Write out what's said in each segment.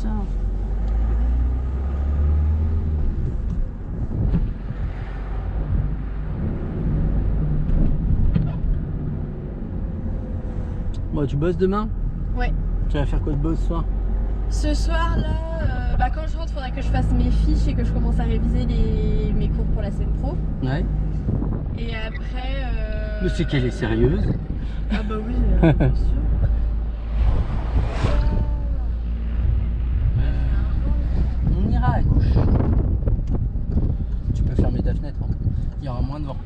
Tiens. Bon, tu bosses demain? Ouais. Tu vas faire quoi de beau ce soir? Ce soir là, quand je rentre, il faudra que je fasse mes fiches et que je commence à réviser mes cours pour la semaine pro. Ouais. Et après. Mais c'est qu'elle est sérieuse. Ah bah oui, bien sûr. On ira à gauche. Tu peux fermer ta fenêtre, hein. Il y aura moins de vent.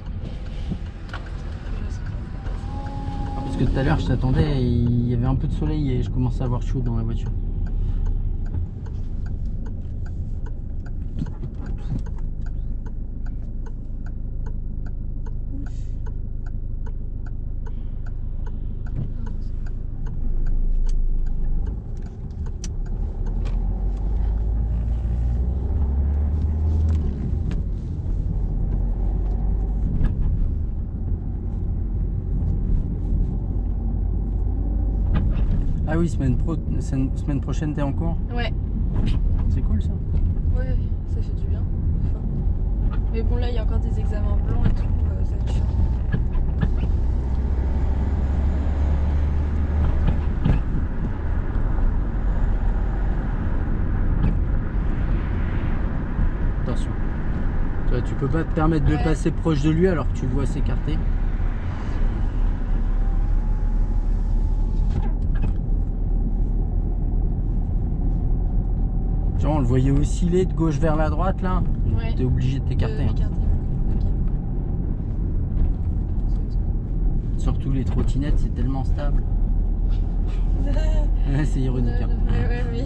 Parce que tout à l'heure je t'attendais et il y avait un peu de soleil et je commençais à avoir chaud dans la voiture. Ah oui, semaine prochaine t'es en cours? Ouais. C'est cool ça. Ouais, ça fait du bien. Enfin. Mais bon, là il y a encore des examens blancs et tout, ça va être chiant. Attention. Tu peux pas te permettre de passer proche de lui alors que tu le vois s'écarter. Genre on le voyait osciller de gauche vers la droite là. Ouais. T'es obligé de t'écarter. Hein. Surtout les trottinettes, c'est tellement stable. Ouais, c'est ironique. Hein. Ouais, oui.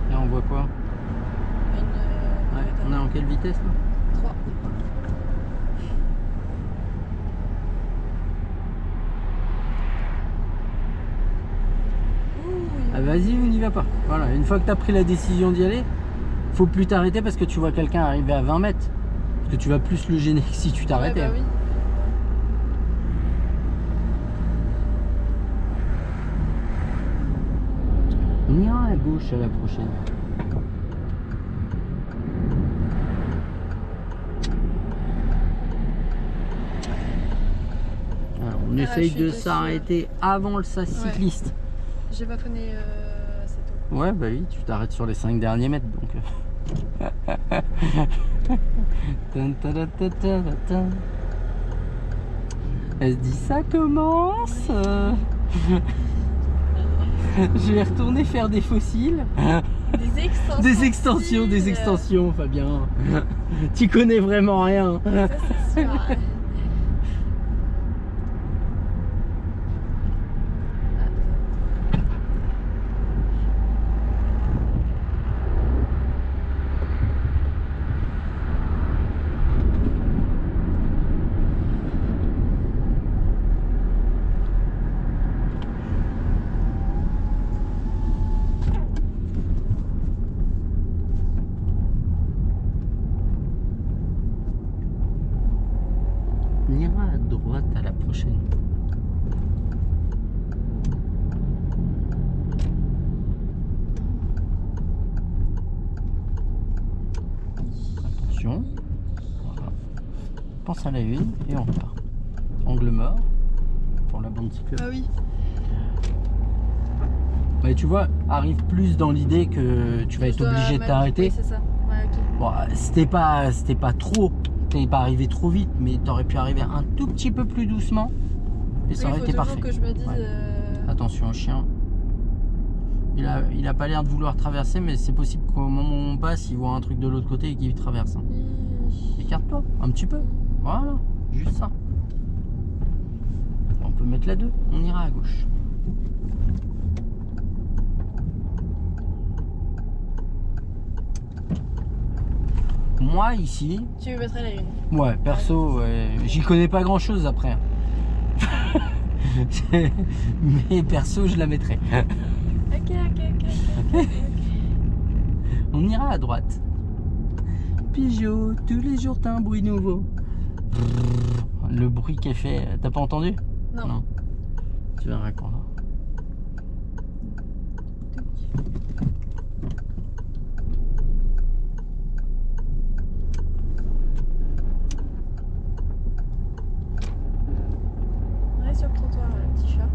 Là on voit quoi? On est en quelle vitesse là? 3. Ah vas-y, on n'y va pas. Voilà, une fois que tu as pris la décision d'y aller, faut plus t'arrêter parce que tu vois quelqu'un arriver à 20 mètres. Parce que tu vas plus le gêner que si tu t'arrêtais. Ouais, bah oui. On ira à gauche à la prochaine. Alors, on essaye de s'arrêter avant le sas cycliste. J'ai pas freiné assez tôt. Ouais, bah oui, tu t'arrêtes sur les 5 derniers mètres donc. Elle se dit ça commence. Je vais retourner faire des fossiles. Des extensions, Fabien. Tu connais vraiment rien. Ça, c'est sûr. On ira à droite à la prochaine. Attention. Voilà. Pense à la une et on repart. Angle mort pour la bande cyclable. Ah oui. Mais tu vois, arrive plus dans l'idée que tu vas être obligé de t'arrêter. Oui, c'est ça. Ouais, ok. Bon, c'était pas trop. T'es pas arrivé trop vite, mais t'aurais pu arriver un tout petit peu plus doucement et ça aurait été parfait. Que je me dise. Ouais. Attention au chien. Il a pas l'air de vouloir traverser, mais c'est possible qu'au moment où on passe, il voit un truc de l'autre côté et qu'il traverse. Hein. Écarte-toi un petit peu. Voilà, juste ça. On peut mettre la 2, on ira à gauche. moi ici, Tu mettrais la une. ouais, perso, j'y connais pas grand chose après. Mais perso, je la mettrais. Ok. On ira à droite. Peugeot, tous les jours t'as un bruit nouveau. Le bruit qu'elle fait, t'as pas entendu? Non. Tu verras quand. On reste sur le trottoir, le petit chat.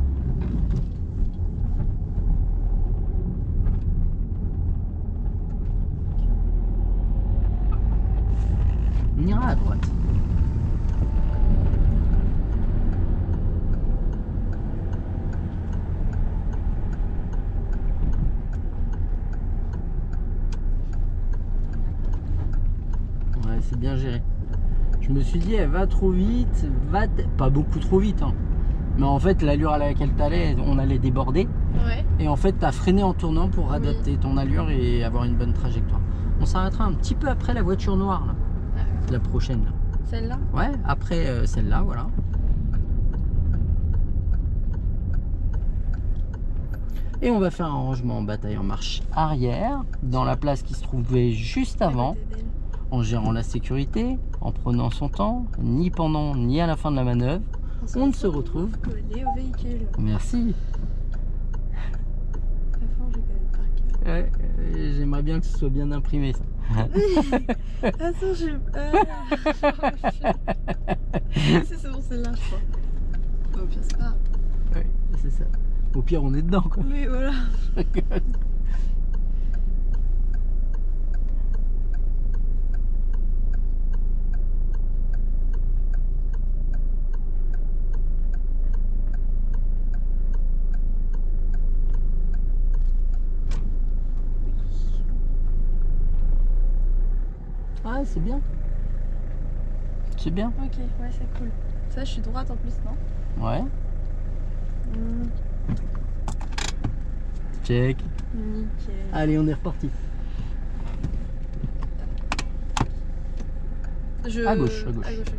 On ira à droite. Ouais, c'est bien géré. Je me suis dit, elle va trop vite, pas beaucoup trop vite, hein. Mais en fait, l'allure à laquelle t'allais, on allait déborder. Ouais. Et en fait, t'as freiné en tournant pour adapter ton allure et avoir une bonne trajectoire. On s'arrêtera un petit peu après la voiture noire, là. La prochaine, là. Celle-là? Ouais, après celle-là, voilà. Et on va faire un rangement en bataille en marche arrière, dans la place qui se trouvait juste avant, en gérant la sécurité, en prenant son temps, ni pendant ni à la fin de la manœuvre. On se retrouve collé au véhicule. Merci. Très fort, je connais par cœur. Ouais, j'aimerais bien que ce soit bien imprimé, ça. Attends, j'ai peur. C'est bon, celle-là, je crois. Bon, au pire, c'est pas grave. Ouais, c'est ça. Au pire, on est dedans, quoi. Oui, voilà. Ah, c'est bien. C'est bien. Ok, ouais, c'est cool. Ça, je suis droite en plus, non? Ouais. Check. Nickel. Allez, on est reparti. À gauche, à gauche. À gauche, ok.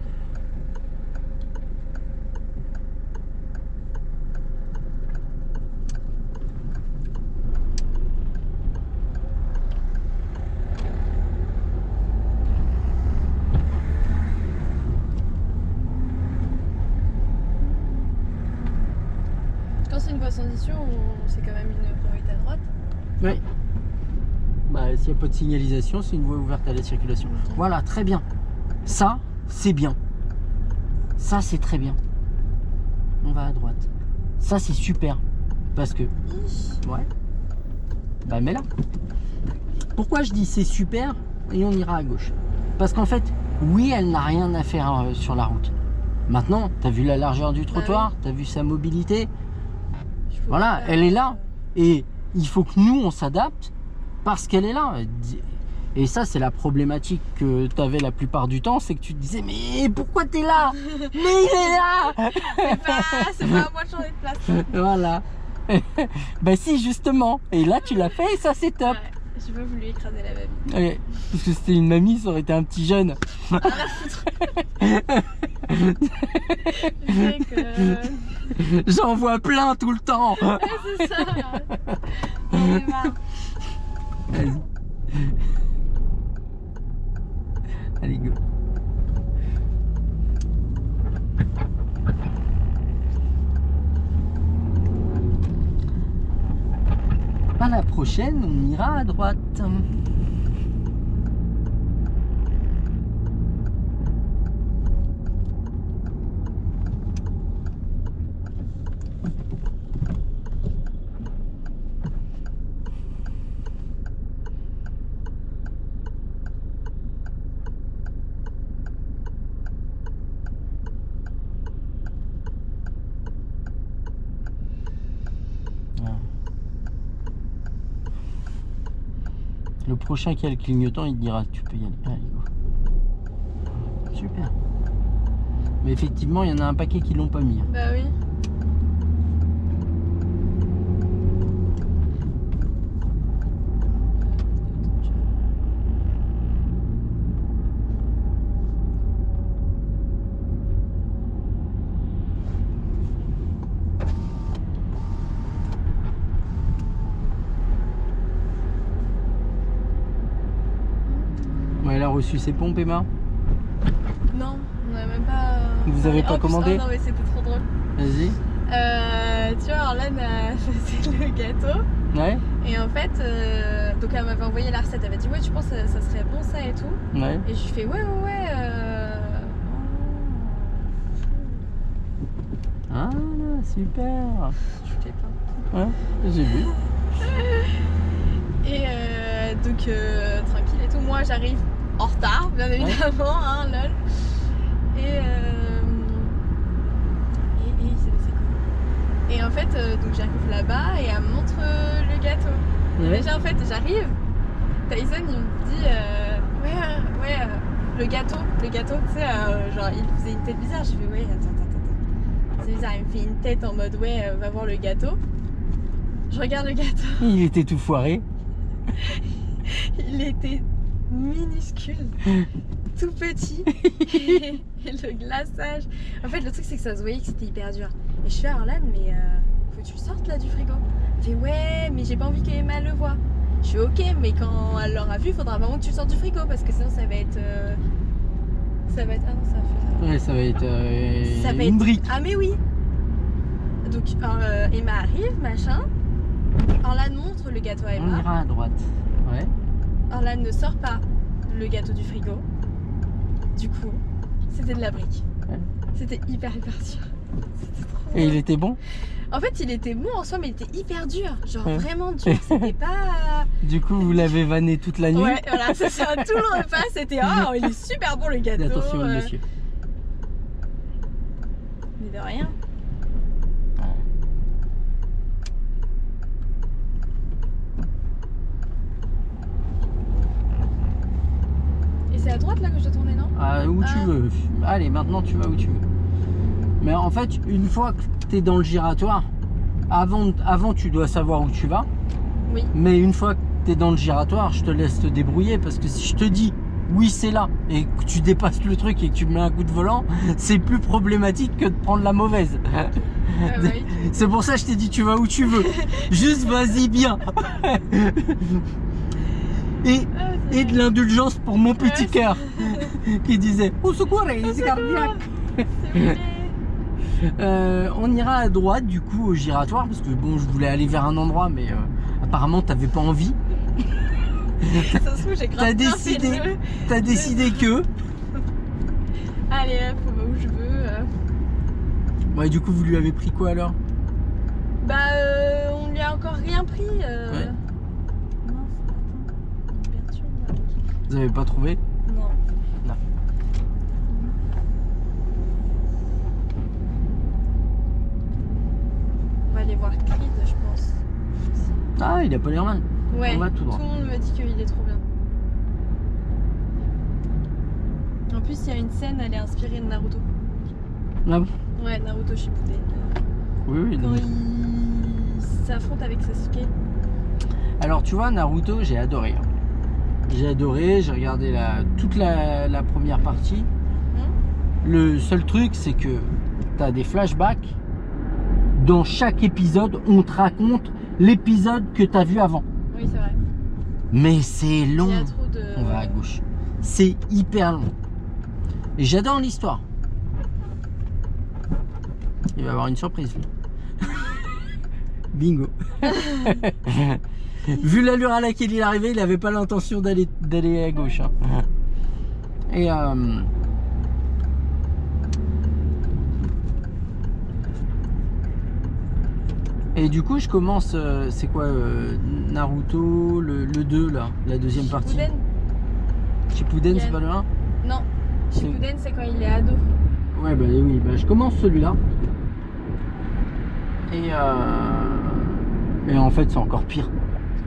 Quand c'est une voie sans issue, c'est quand même une priorité à droite. Oui. Bah, s'il n'y a pas de signalisation, c'est une voie ouverte à la circulation. Ok. Voilà, très bien. Ça, c'est bien. Ça, c'est très bien. On va à droite. Ça, c'est super. Parce que... Ouais. Bah, mets là. Pourquoi je dis c'est super et on ira à gauche? Parce qu'en fait, oui, elle n'a rien à faire sur la route. Maintenant, t'as vu la largeur du trottoir, t'as vu sa mobilité. Voilà, elle est là. Et il faut que nous, on s'adapte parce qu'elle est là. Et ça, c'est la problématique que tu avais la plupart du temps, c'est que tu te disais, mais pourquoi t'es là? Mais il est là. C'est pas à moi de changer de place. Voilà. Ben si, justement. Et là, tu l'as fait et ça, c'est top. Ouais, j'ai pas voulu écraser la mamie. Ouais, parce que c'était une mamie, ça aurait été un petit jeune. Ah, la foutre. Je sais que... J'en vois plein tout le temps. Ouais, c'est ça. J'en ai marre. Vas-y. Allez, go. À la prochaine, on ira à droite. Le prochain qui a le clignotant, il te dira tu peux y aller. Allez, go. Super. Mais effectivement, il y en a un paquet qui l'ont pas mis. Bah oui. a reçu ses pompes, Emma? Non, on n'a même pas. Vous avez pas en plus, commandé? oh non, mais c'était trop drôle. Vas-y. Tu vois, Orlane a fait le gâteau. Ouais, Et en fait, donc elle m'avait envoyé la recette. Elle m'a dit, ouais, tu penses que ça serait bon ça et tout. ouais. Et je lui fais, ouais. Ah, super. Je fais pas. Ouais, j'ai vu. Et donc, tranquille et tout. Moi, j'arrive en retard, bien évidemment, hein, lol. Et il s'est passé quoi? Et en fait, donc j'arrive là-bas et elle me montre le gâteau. Ouais. Déjà, en fait, j'arrive. Tyson, il me dit, le gâteau, tu sais, genre, il faisait une tête bizarre. Je fais, ouais, attends. C'est bizarre, il me fait une tête en mode, ouais, va voir le gâteau. Je regarde le gâteau. Il était tout foiré. Il était minuscule, tout petit. Et le glaçage. En fait, le truc, c'est que ça se voyait que c'était hyper dur. Et je suis à Orlane, mais faut que tu le sortes là du frigo. Elle fait, ouais, mais j'ai pas envie qu'Emma le voie. Je suis ok, mais quand elle l'aura vu, il faudra vraiment que tu le sortes du frigo parce que sinon ça va être. Ah non, ça fait ça. Ouais, ça va être Ça va une être- brique. Ah, mais oui. Donc, Emma arrive, machin. Orlane montre le gâteau à On Emma. ira à droite. Ouais. Orlane ne sort pas le gâteau du frigo. Du coup, c'était de la brique. Ouais. C'était hyper dur. C'était trop Et il drôle. était bon? En fait, il était bon en soi, mais il était hyper dur. Genre Ouais. vraiment dur. C'était pas. Du coup, vous l'avez vanné toute la nuit? Ouais, voilà, c'est ça. Tout le repas, c'était ah, il est super bon le gâteau. Attention, monsieur. Mais de rien. Et c'est à droite là que je dois tourner, non? Où tu Ah. veux. Allez, maintenant tu vas où tu veux. Mais en fait, une fois que tu es dans le giratoire, avant tu dois savoir où tu vas. Oui. Mais une fois que tu es dans le giratoire, je te laisse te débrouiller parce que si je te dis oui, c'est là et que tu dépasses le truc et que tu me mets un coup de volant, c'est plus problématique que de prendre la mauvaise. Oui. C'est pour ça que je t'ai dit tu vas où tu veux. Juste vas-y bien. Et de l'indulgence pour mon petit Ouais, cœur qui disait au secours, c'est cardiaque. S'il vous plaît. On ira à droite du coup au giratoire parce que bon, je voulais aller vers un endroit mais apparemment t'avais pas envie. Ça se trouve, j'ai grave T'as bien décidé. fait le jeu. T'as décidé que. Allez hop, on va où je veux. Ouais, du coup vous lui avez pris quoi alors? Bah, on lui a encore rien pris. Ouais. Mince, attends. Il me perturbe, là. Vous avez pas trouvé? Non. Non. On va aller voir Creed, je pense. Ah, il a pas l'air mal. Ouais, On va tout droit. le monde me dit qu'il est trop bien. En plus, il y a une scène, elle est inspirée de Naruto. Ah bon? Ouais, Naruto Shippuden. Oui, Quand non. il s'affronte avec Sasuke. Alors tu vois, Naruto, j'ai adoré. J'ai adoré, j'ai regardé toute la première partie. Le seul truc, c'est que tu as des flashbacks. Dans chaque épisode, on te raconte l'épisode que tu as vu avant. Oui, c'est vrai. Mais c'est Il long. y a trop de. On va à gauche. C'est hyper long. Et j'adore l'histoire. Il va y avoir une surprise. lui. Bingo. Vu l'allure à laquelle il est arrivé, il n'avait pas l'intention d'aller à gauche. Hein. Et du coup, je commence. C'est quoi Naruto, le 2 là, la deuxième partie. Shippuden. Shippuden, c'est pas le 1? Non. Shippuden, c'est quand il est ado. Ouais, bah oui, bah, je commence celui-là. Et en fait, c'est encore pire.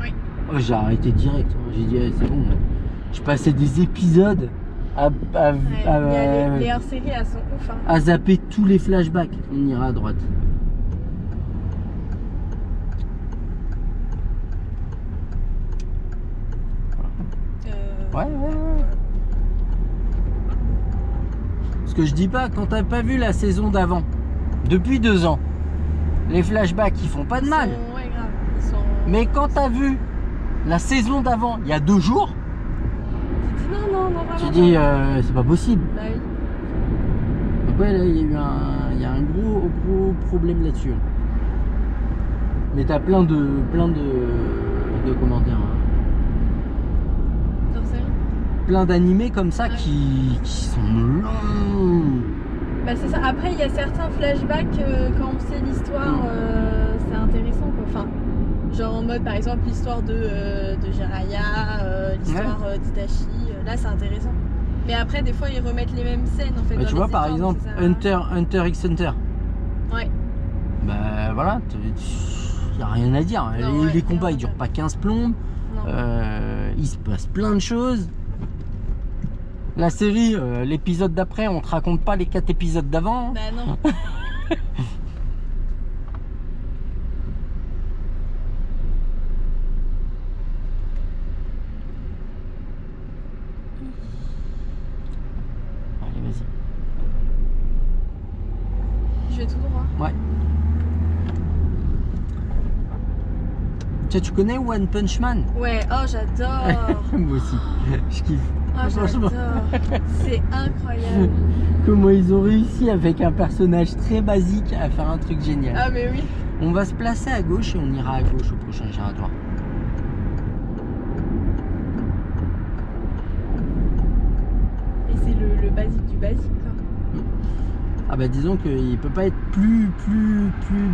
Oui. Oh, j'ai arrêté direct. J'ai dit, c'est bon. Je passais des épisodes à Ouais, il y a les hors-séries, elles sont ouf. Hein. à zapper tous les flashbacks. On ira à droite. Ouais. Ce que je dis pas, quand t'as pas vu la saison d'avant, depuis 2 ans, les flashbacks ils font pas de mal. Ouais, grave. Ils sont. Mais quand t'as vu la saison d'avant, il y a 2 jours, non, vraiment. Tu dis, c'est pas possible. Bah oui. Donc ouais, là, il y a un gros problème là-dessus. Mais t'as plein de comment dire, Dans série. plein d'animés comme ça Ouais. qui sont longs. Bah c'est ça. Après, il y a certains flashbacks quand on sait l'histoire, c'est intéressant quoi. Enfin, genre en mode par exemple l'histoire de Jiraiya, l'histoire d'Itachi. Là, c'est intéressant. Mais après, des fois, ils remettent les mêmes scènes en fait. Bah, dans tu les vois, par histoires, exemple, donc ça- Hunter x Hunter. Ouais. Bah voilà, y a rien à dire. Non, ouais, les combats, rien ils à durent dire. pas 15 plombes. Non. Il se passe plein de choses. La série, l'épisode d'après, on te raconte pas les 4 épisodes d'avant. Bah non. Allez, vas-y. Je vais tout droit. Ouais. Tiens, tu connais One Punch Man? Ouais. Oh, j'adore. Moi aussi, je kiffe. Oh, Franchement. j'adore. C'est incroyable. Comment ils ont réussi avec un personnage très basique à faire un truc génial. Ah mais oui. On va se placer à gauche et on ira à gauche au prochain giratoire. Et c'est le basique du basique quoi. Ah bah disons qu'il peut pas être plus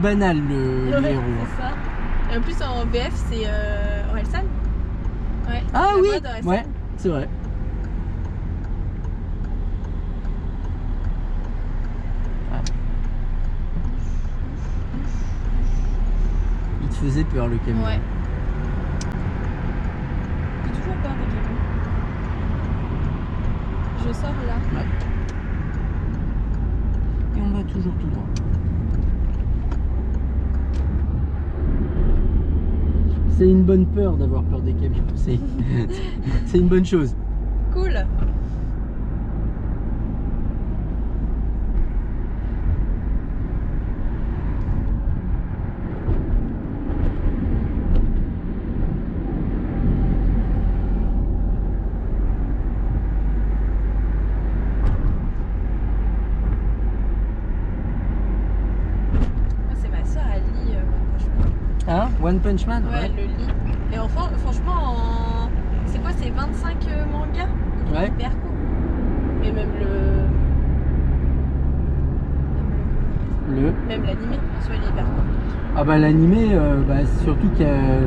banal le Ouais, héros. c'est ça. Et en plus en VF c'est Orelsan. Ouais. Ah la oui, voix d'Orelsan. ouais, c'est vrai. Ah. Il te faisait peur le camion. Ouais. J'ai toujours peur des camions. Je sors là. Ouais. Et on va toujours tout droit. C'est une bonne peur d'avoir peur des camions. C'est une bonne chose. Cool. Moi, c'est ma soeur, elle lit Hein? One Punch Man? Ouais, elle le lit. Et enfin, franchement, c'est quoi? C'est 25 mangas? Il est Ouais. hyper court. Et même même l'animé, en soi, il est hyper court. Ah bah l'animé, surtout qu'il y a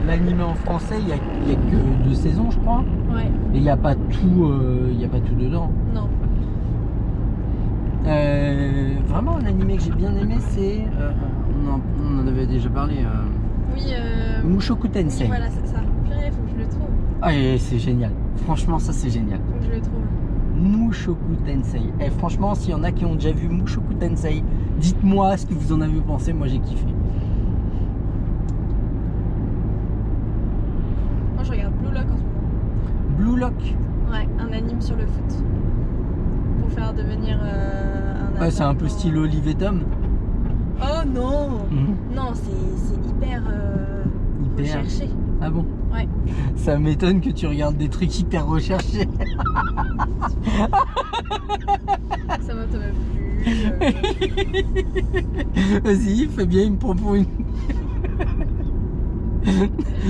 l'animé en français, il y a que 2 saisons je crois. Ouais. Et il n'y a pas tout, dedans. Non. Vraiment un animé que j'ai bien aimé, c'est on en avait déjà parlé. Oui, Mushoku oui, Tensei. voilà, c'est ça. Purée, faut que je le trouve. Ah et c'est génial. Franchement ça c'est génial. Faut que je le trouve. Mushoku Tensei. Et franchement s'il y en a qui ont déjà vu Mushoku Tensei, dites-moi ce que vous en avez pensé. Moi j'ai kiffé. Moi, je regarde Blue Lock en ce moment. Blue Lock. Ouais, un anime sur le foot. Pour faire devenir un Ouais, c'est un peu athlète style Olive et Tom. Oh non. Mhm. Non, c'est hyper Hyper. recherché. Ah bon? Ouais. Ça m'étonne que tu regardes des trucs hyper recherchés. Ça m'a même plus. Vas-y, fais bien, il me propose une.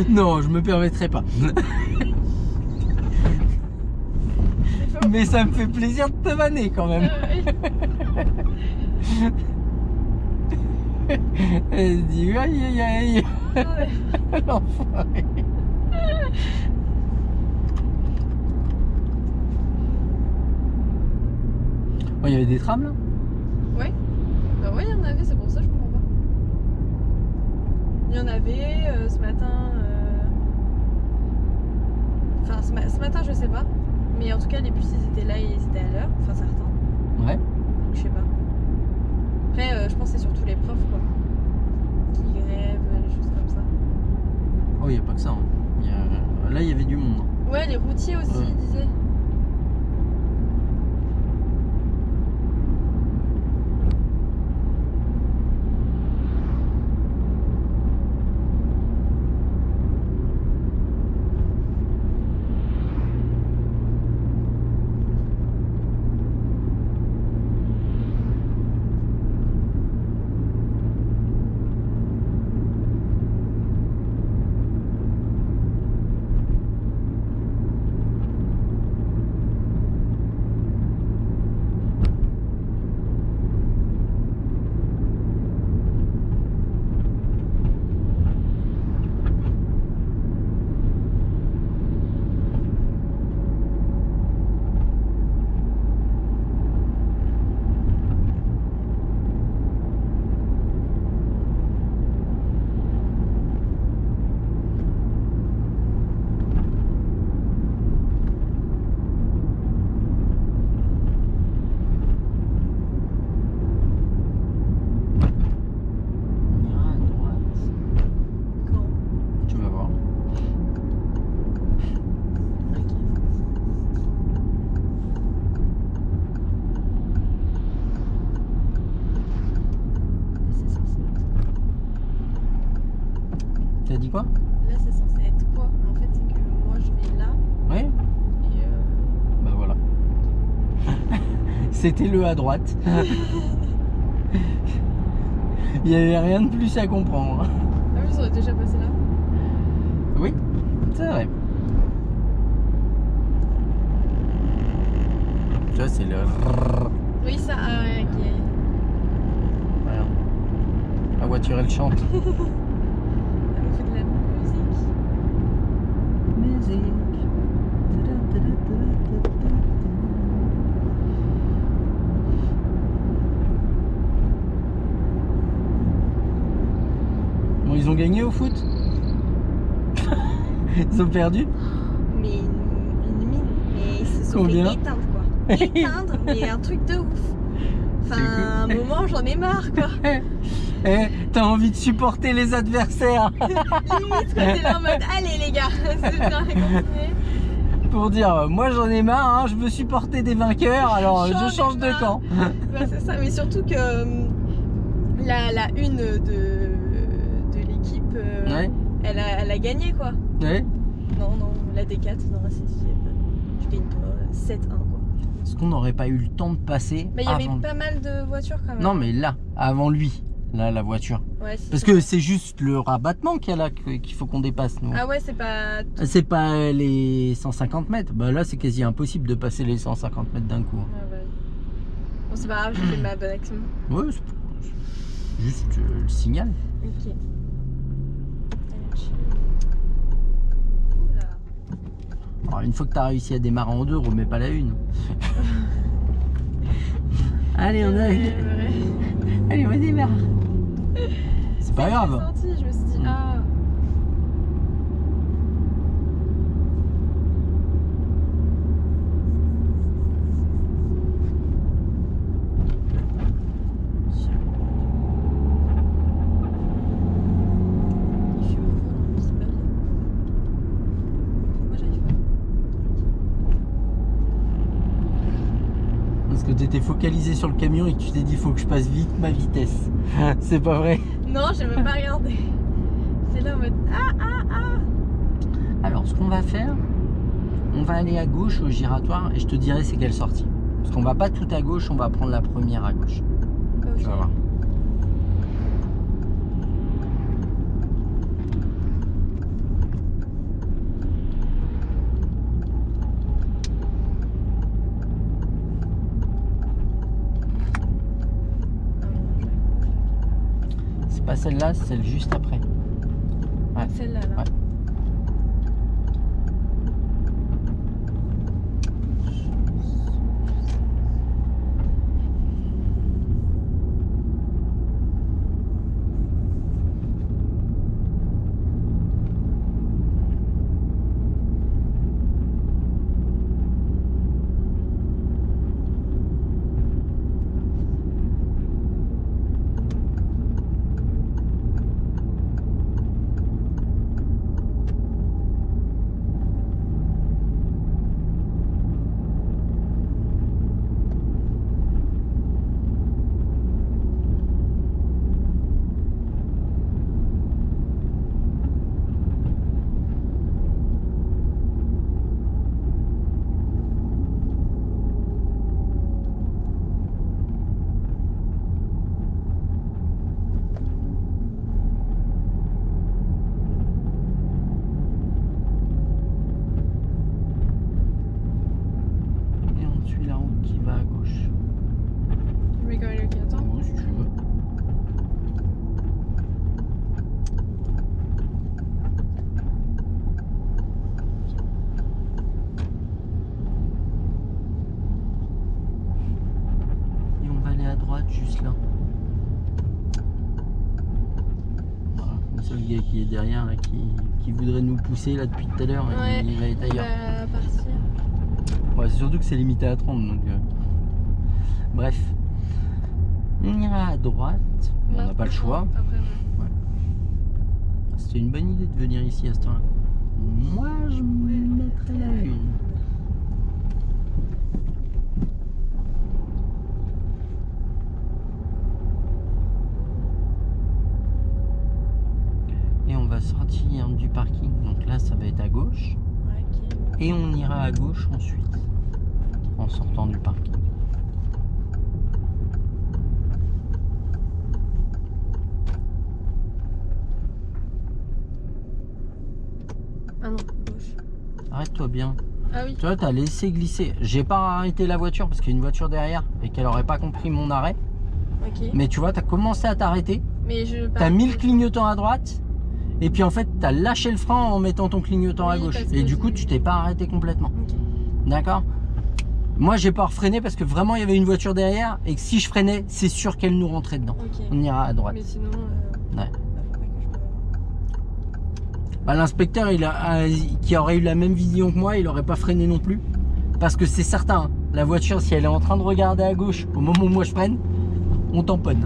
Non, je me permettrai pas. Mais ça me fait plaisir de te vanner quand même. Elle se dit aïe aïe aïe. L'enfoiré. Oh, il y avait des trams là? Ouais. Bah ouais, il y en avait, c'est pour ça que je comprends pas. Il y en avait ce matin. Enfin, ce matin, je sais pas. Mais en tout cas, les bus ils étaient là et ils étaient à l'heure. Enfin, certains. Ouais. Donc, je sais pas. Après, je pense que c'est surtout les profs quoi. Qui grèvent, les choses comme ça. Oh, il n'y a pas que ça. Hein. Là, il y avait du monde. Ouais, les routiers aussi, Ouais. ils disaient. C'était le à droite. Il n'y avait rien de plus à comprendre. Ah oui, ça aurait déjà passé là. Oui, c'est vrai. Tu vois, c'est le... Oui, ça, ah ouais, ok. Voilà. La voiture, elle chante. Elle nous fait de la musique. Musique. Bon, ils ont gagné au foot. Ils ont perdu. Mais une mine, mais ils se sont Combien fait éteindre quoi. Éteindre, mais un truc de ouf. Enfin, à un moment, j'en ai marre quoi. Eh, t'as envie de supporter les adversaires Limite, quand t'es là en mode, allez les gars, c'est bien, continuez. pour dire, moi j'en ai marre, hein, je veux supporter des vainqueurs, alors J'en je ai change de marre. camp. Bah, c'est ça, mais surtout que la une de l'équipe, Ouais, elle a gagné quoi. ouais. Non, la D4, non, c'est dit, je gagne pas, 7-1 quoi. Est-ce qu'on n'aurait pas eu le temps de passer Mais il y avant... avait pas mal de voitures quand même. Non mais là, avant lui, là la voiture. Ouais, si, Parce c'est que vrai. c'est juste le rabattement qu'il y a là qu'il faut qu'on dépasse nous. Ah ouais, c'est pas. C'est pas les 150 mètres. Bah là c'est quasi impossible de passer les 150 mètres d'un coup. Ah ouais. Bon, c'est pas grave, j'ai fait ma bonne action. Ouais, c'est juste le signal. Ok. Allez, chill. Oula. Alors une fois que t'as réussi à démarrer en deux, remets pas la une. Allez, on a... Ouais. Allez, on démarre. C'est pas grave. J'ai senti, je me suis dit, ah. Il fait mon volant, c'est pas bien. Moi j'arrive pas. Parce que t'étais focalisé sur le camion et que tu t'es dit faut que je passe vite ma vitesse. C'est pas vrai. Non, j'ai même pas regardé. C'est là en mode, Alors ce qu'on va faire, on va aller à gauche au giratoire et je te dirai c'est quelle sortie. Parce qu'on va pas tout à gauche, on va prendre la première à gauche. Tu vas voir. C'est pas celle-là, c'est celle juste après. Ouais. Celle-là, là. Ouais. Et on suit la route qui va à gauche. Je mets quand même le qui attend. Oui, si tu veux. Et on va aller à droite juste là. Voilà, le seul gars qui est derrière là, qui voudrait nous pousser là depuis tout à l'heure, Ouais, il va être il ailleurs. va partir. Ouais, c'est surtout que c'est limité à 30 donc. Bref. On ira à droite. On n'a pas le choix. Après, ouais. C'était une bonne idée de venir ici à ce temps-là. Moi, je me mettrais la une. Et on va sortir du parking. Donc là, ça va être à gauche. Ouais, ok. Et on ira à gauche ensuite. En sortant du parking. Ah non, gauche. Arrête-toi bien. Ah oui. Tu vois, t'as laissé glisser. J'ai pas arrêté la voiture parce qu'il y a une voiture derrière et qu'elle aurait pas compris mon arrêt. Ok. Mais tu vois, t'as commencé à t'arrêter. Mais je. T'as mis le clignotant à droite. Et puis en fait, t'as lâché le frein en mettant ton clignotant à Oui, gauche. parce Et que du coup, j'ai- tu t'es pas arrêté complètement. Ok. D'accord? Moi, j'ai pas refreiné parce que vraiment, il y avait une voiture derrière. Et que si je freinais, c'est sûr qu'elle nous rentrait dedans. Ok. On ira à droite. Mais sinon. Ouais. Bah, faut pas que je me. Bah, l'inspecteur, qui aurait eu la même vision que moi, il aurait pas freiné non plus. Parce que c'est certain, hein, la voiture, si elle est en train de regarder à gauche au moment où moi je freine, on tamponne.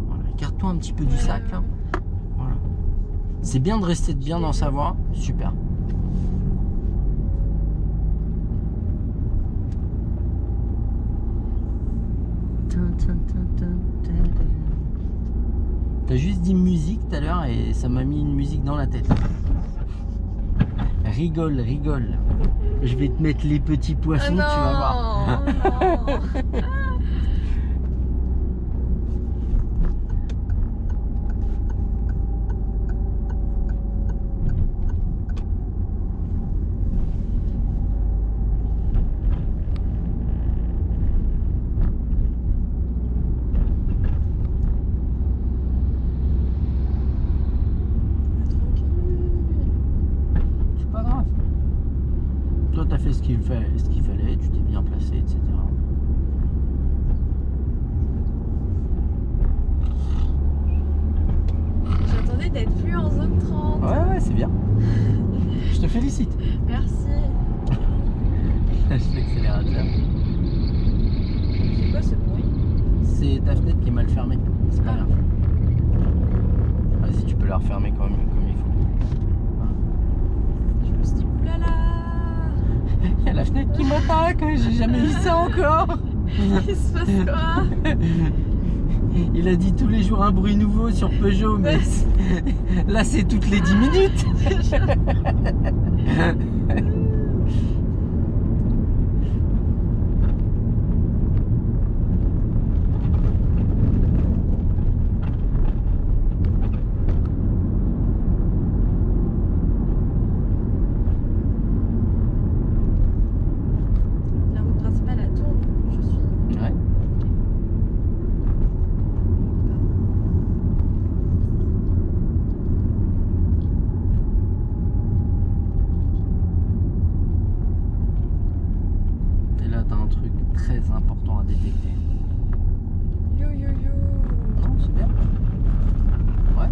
Voilà, écarte-toi un petit peu du sac là. Voilà. C'est bien de rester bien dans sa voie. Super. T'as juste dit musique tout à l'heure et ça m'a mis une musique dans la tête. Rigole, rigole. Je vais te mettre les petits poissons, tu vas voir. Non. C'est pas grave. Toi, t'as fait ce qu'il fallait, tu t'es bien placé, etc. J'attendais d'être plus en zone 30. Ouais, c'est bien. Je te félicite. Merci. Lâche l'accélérateur. C'est quoi ce bruit? C'est ta fenêtre qui est mal fermée. C'est pas Ah. grave. Vas-y, tu peux la refermer comme il faut. Je me suis dit, oulala. Il y a la fenêtre qui m'attaque, j'ai jamais vu ça encore. Il se passe quoi? Il a dit tous les jours un bruit nouveau sur Peugeot, mais là c'est toutes les 10 minutes. La route principale elle tourne. Je suis. Ouais. Et là t'as un truc très important à détecter. Yo yo yo. Non, c'est bien. Ouais.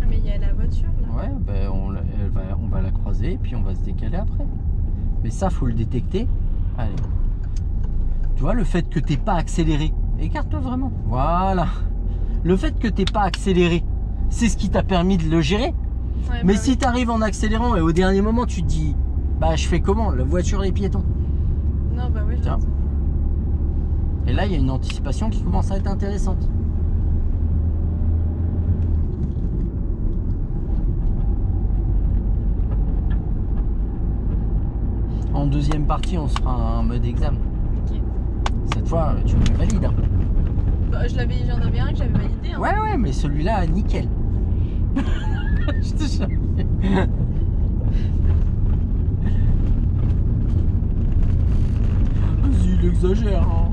Ah, mais il y a la voiture là. Ouais, ben on va la croiser et puis on va se décaler après. Mais ça, faut le détecter. Allez. Tu vois, le fait que t'aies pas accéléré, écarte-toi vraiment. Voilà. Le fait que t'aies pas accéléré, c'est ce qui t'a permis de le gérer. Ouais, Mais bah si tu arrives en accélérant et au dernier moment tu te dis, bah je fais comment? La voiture, les piétons. oui. Non, bah oui, Tiens. raison. Et là, il y a une anticipation qui commence à être intéressante. En deuxième partie, on sera en mode examen. Ok. Cette fois, tu me valides. Hein. Bah, j'en avais un que j'avais validé. Hein. Ouais, mais celui-là, nickel. Je te jure. Vas-y, il exagère. Hein.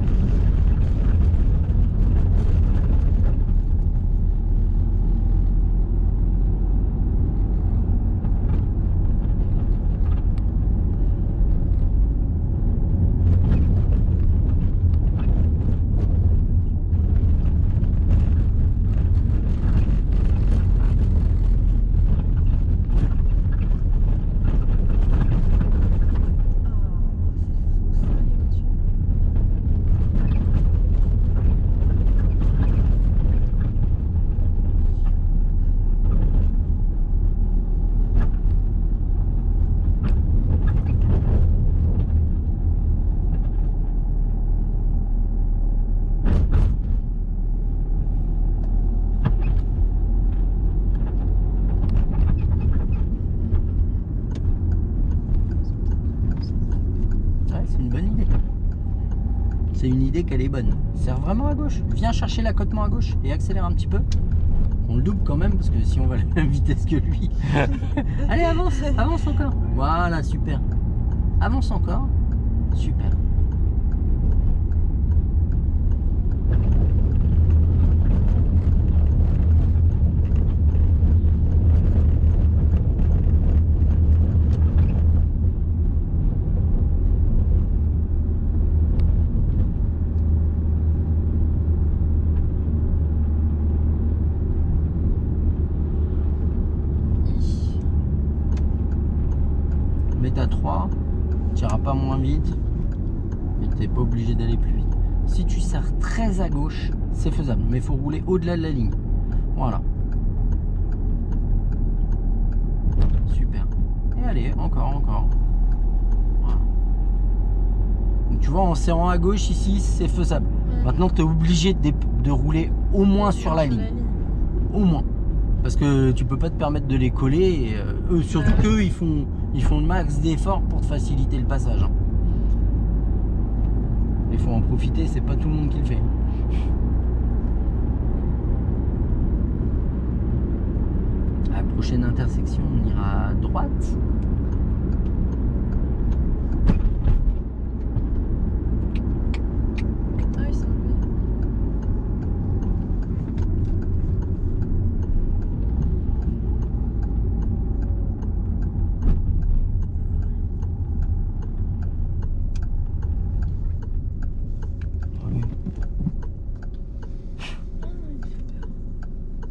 Ah, c'est fou ça, les voitures. idée qu'elle est bonne. Serre vraiment à gauche. Viens chercher l'accotement à gauche et accélère un petit peu. On le double quand même parce que si on va à la même vitesse que lui. Allez, avance, avance encore. Voilà, super. Avance encore. Super. Mets à 3, tu n'iras pas moins vite et tu n'es pas obligé d'aller plus vite. Si tu serres très à gauche, c'est faisable, mais il faut rouler au-delà de la ligne. Voilà. Super. Et allez, encore. Voilà. Donc, tu vois, en serrant à gauche ici, c'est faisable. Maintenant, tu es obligé de rouler au moins sur la ligne. Au moins. Parce que tu peux pas te permettre de les coller. Et, eux, surtout qu'eux, ils font le max d'efforts pour te faciliter le passage. Hein. Il faut en profiter, c'est pas tout le monde qui le fait. À la prochaine intersection, on ira à droite. Ah oui, c'est enlevé.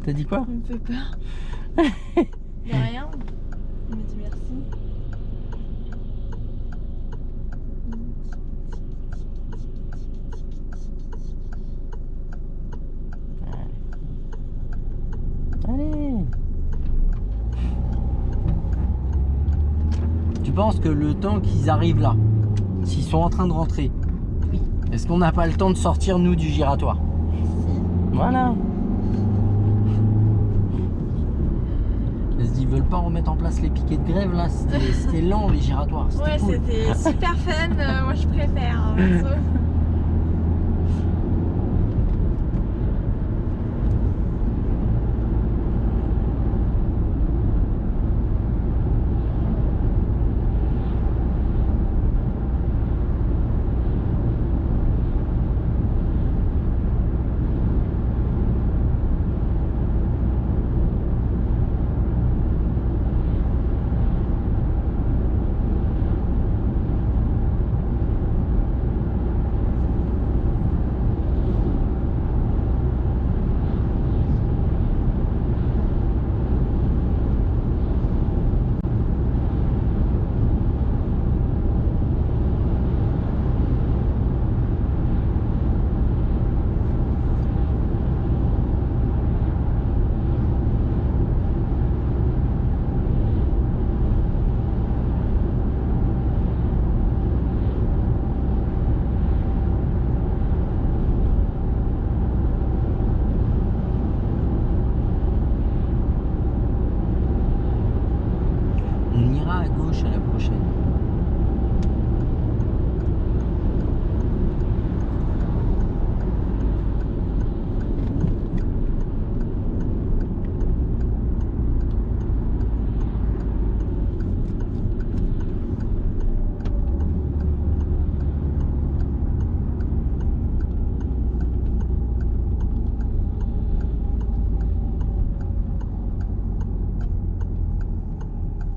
T'as dit quoi? Il me fait peur. De rien. Il me dit merci. Allez. Tu penses que le temps qu'ils arrivent là, s'ils sont en train de rentrer, Oui. est-ce qu'on n'a pas le temps de sortir nous du giratoire? Si. Voilà. Ils veulent pas remettre en place les piquets de grève là, c'était lent les giratoires. Ouais, Cool. c'était super fun. Moi, je préfère. Hein, perso. On ira à gauche à la prochaine.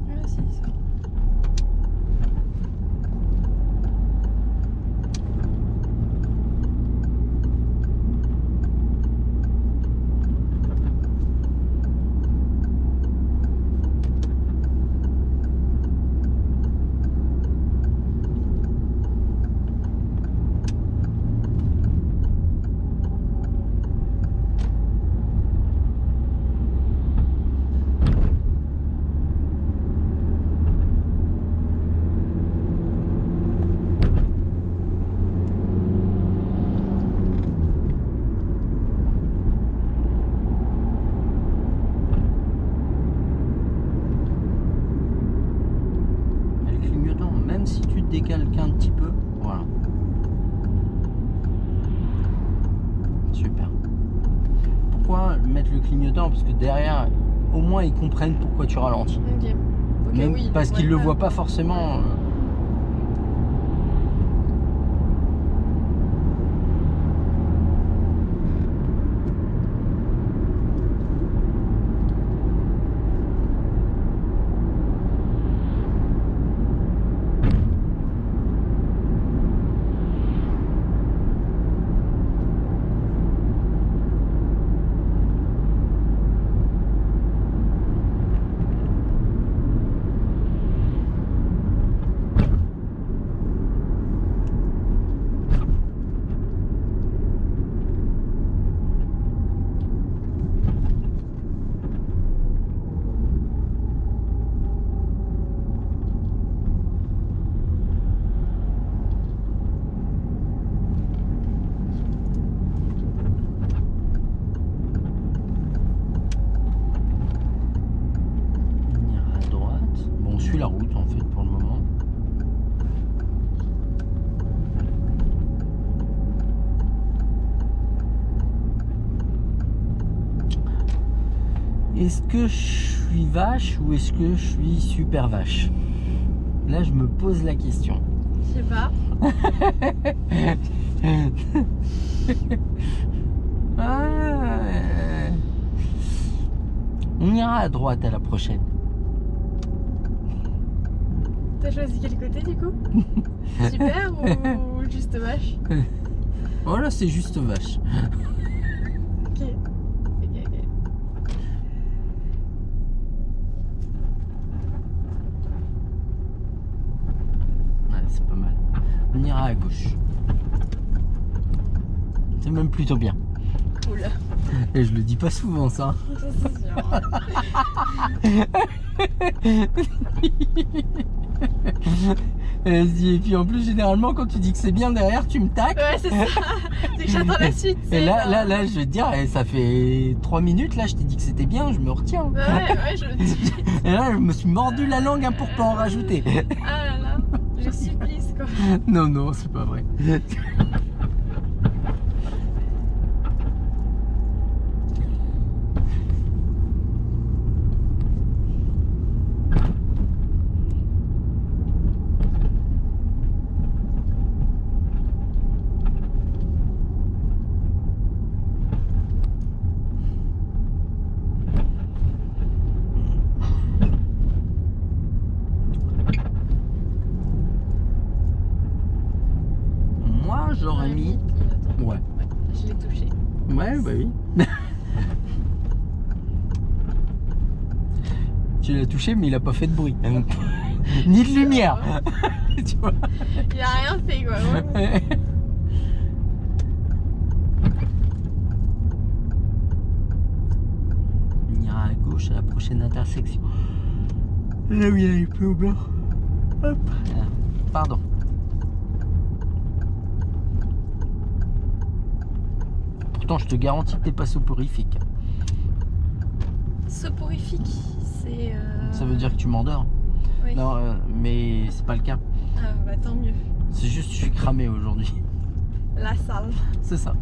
Ouais, c'est ça. Elle clignotant, même si tu te décales qu'un petit peu, voilà. Super. Pourquoi mettre le clignotant? Parce que derrière, au moins ils comprennent pourquoi tu ralentis. Ok. Ok, Même oui, parce qu'ils le ouais, voient pas forcément. À droite. Bon, on suit la route en fait pour le moment. Est-ce que je suis vache ou est-ce que je suis super vache? Là, je me pose la question. Je sais pas. On ira à droite à la prochaine. T'as choisi quel côté du coup? Super ou juste vache? Oh là, c'est juste vache. Ok. Ok. Ouais, c'est pas mal. On ira à gauche. C'est même plutôt bien. Cool. Et je le dis pas souvent ça. Ça c'est sûr. Et puis en plus généralement quand tu dis que c'est bien derrière tu me taques. Ouais, c'est ça. C'est que j'attends la suite. Et là je vais te dire, ça fait 3 minutes là je t'ai dit que c'était bien, je me retiens. Ouais, je le dis. Et là je me suis mordu la langue pour pas en rajouter. Ah là là, le supplice quoi. Non, c'est pas vrai. Moi j'aurais mis. Ouais. Je l'ai touché. Ouais, bah oui. Tu l'as touché, mais il a pas fait de bruit. Ni de lumière. Tu vois. Il a rien fait quoi. Ouais. On ira à gauche à la prochaine intersection. Là où il y a les plombs blancs. Hop. Pardon. Pourtant, je te garantis que t'es pas soporifique. Soporifique, c'est. Ça veut dire que tu m'endors. Oui. Non, mais c'est pas le cas. Ah bah tant mieux. C'est juste que je suis cramé aujourd'hui. La salle. C'est ça.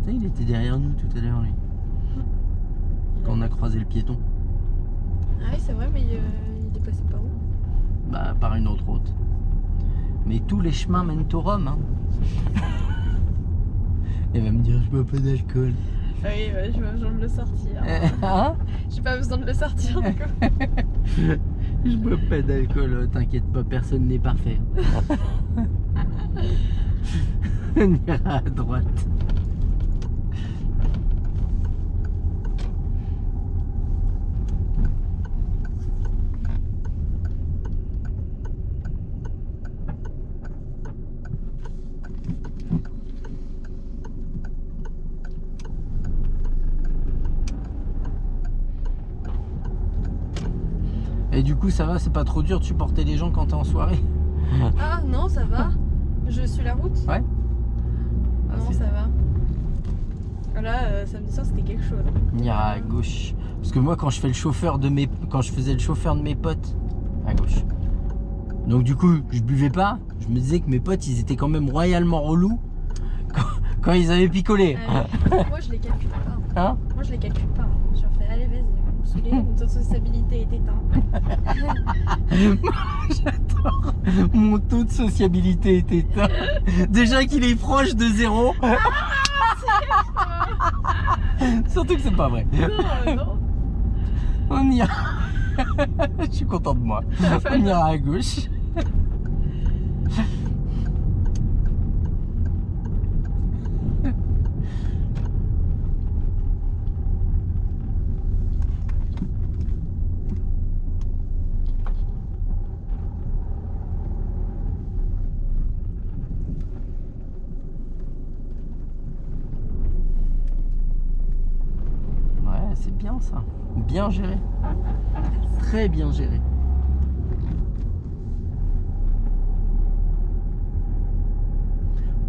Il était derrière nous tout à l'heure, lui. Quand on a croisé le piéton. Ah oui, c'est vrai, mais il est passé par où? Bah, par une autre route. Mais tous les chemins mènent au Rhum. Hein. Il va me dire, je bois pas d'alcool. Ah oui, ouais, j'ai pas besoin de le sortir. Hein? J'ai pas besoin de le sortir du coup. Je bois pas d'alcool, t'inquiète pas, personne n'est parfait. On ira à droite. Et du coup, ça va, c'est pas trop dur de supporter les gens quand t'es en soirée? Ah non, ça va. Je suis la route. Ouais. Non, ça va. Là, samedi soir, c'était quelque chose. On ira à gauche. Parce que moi, quand je fais le chauffeur de mes, quand je faisais le chauffeur de mes potes, à gauche. Donc du coup, je buvais pas. Je me disais que mes potes, ils étaient quand même royalement relous quand ils avaient picolé. Moi, je les calcule pas. Hein? Moi, je les calcule pas. Je leur fais, allez, vas-y, vous me saoulez, mon taux de sociabilité est éteint. J'adore. Mon taux de sociabilité est éteint. Déjà qu'il est proche de 0. Surtout que c'est pas vrai. Non. On ira. Je suis content de moi. On ira à gauche. Ouais, c'est bien ça. Bien géré. Très bien géré.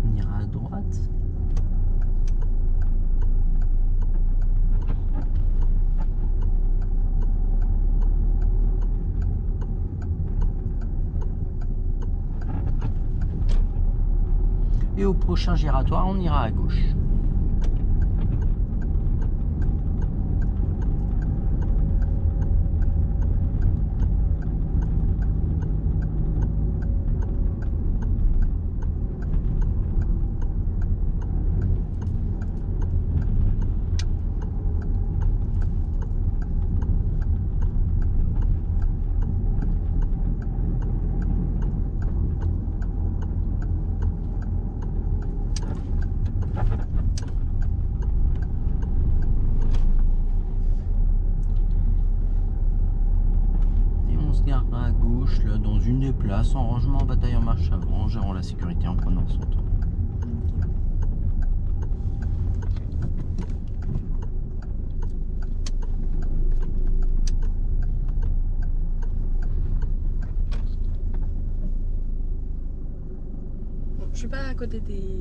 On ira à droite. Et au prochain giratoire, on ira à gauche. À gauche, là, dans une des places, en rangement en bataille en marche avant, en gérant la sécurité en prenant son temps. Bon, je suis pas à côté des...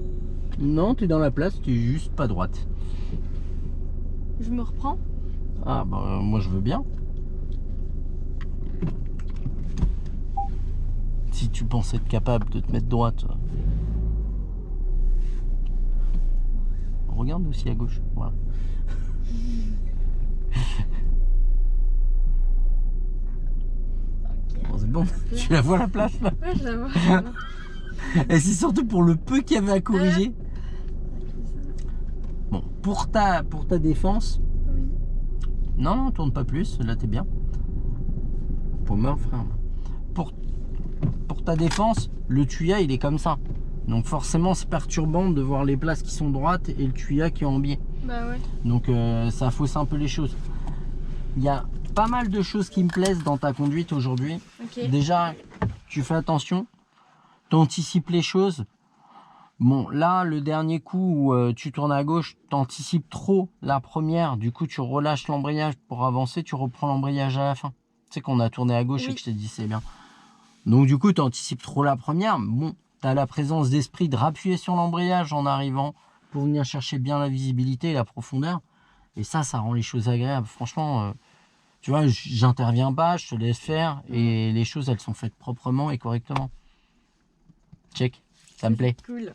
Non, t'es dans la place, t'es juste pas droite. Je me reprends. Ah bah moi je veux bien. Si tu penses être capable de te mettre droite. Regarde aussi à gauche. Voilà. Ok. Bon, c'est bon, tu la vois la place là. Ouais, je la vois. Et c'est surtout pour le peu qu'il y avait à corriger. Bon, pour ta défense. Oui. Non, tourne pas plus, là t'es bien. Pour me frère. Pour ta défense, le tuya il est comme ça. Donc forcément c'est perturbant de voir les places qui sont droites et le tuya qui est en biais. Bah ouais. Donc ça fausse un peu les choses. Il y a pas mal de choses qui me plaisent dans ta conduite aujourd'hui. Ok. Déjà, tu fais attention, tu anticipes les choses. Bon, là, le dernier coup où tu tournes à gauche, tu anticipes trop la première. Du coup, tu relâches l'embrayage pour avancer, tu reprends l'embrayage à la fin. Tu sais qu'on a tourné à gauche et que je t'ai dit c'est bien. Donc du coup, tu anticipes trop la première. Bon, tu as la présence d'esprit de rappuyer sur l'embrayage en arrivant pour venir chercher bien la visibilité et la profondeur. Et ça rend les choses agréables. Franchement, tu vois, j'interviens pas, je te laisse faire et les choses, elles sont faites proprement et correctement. Check, ça me plaît. Cool.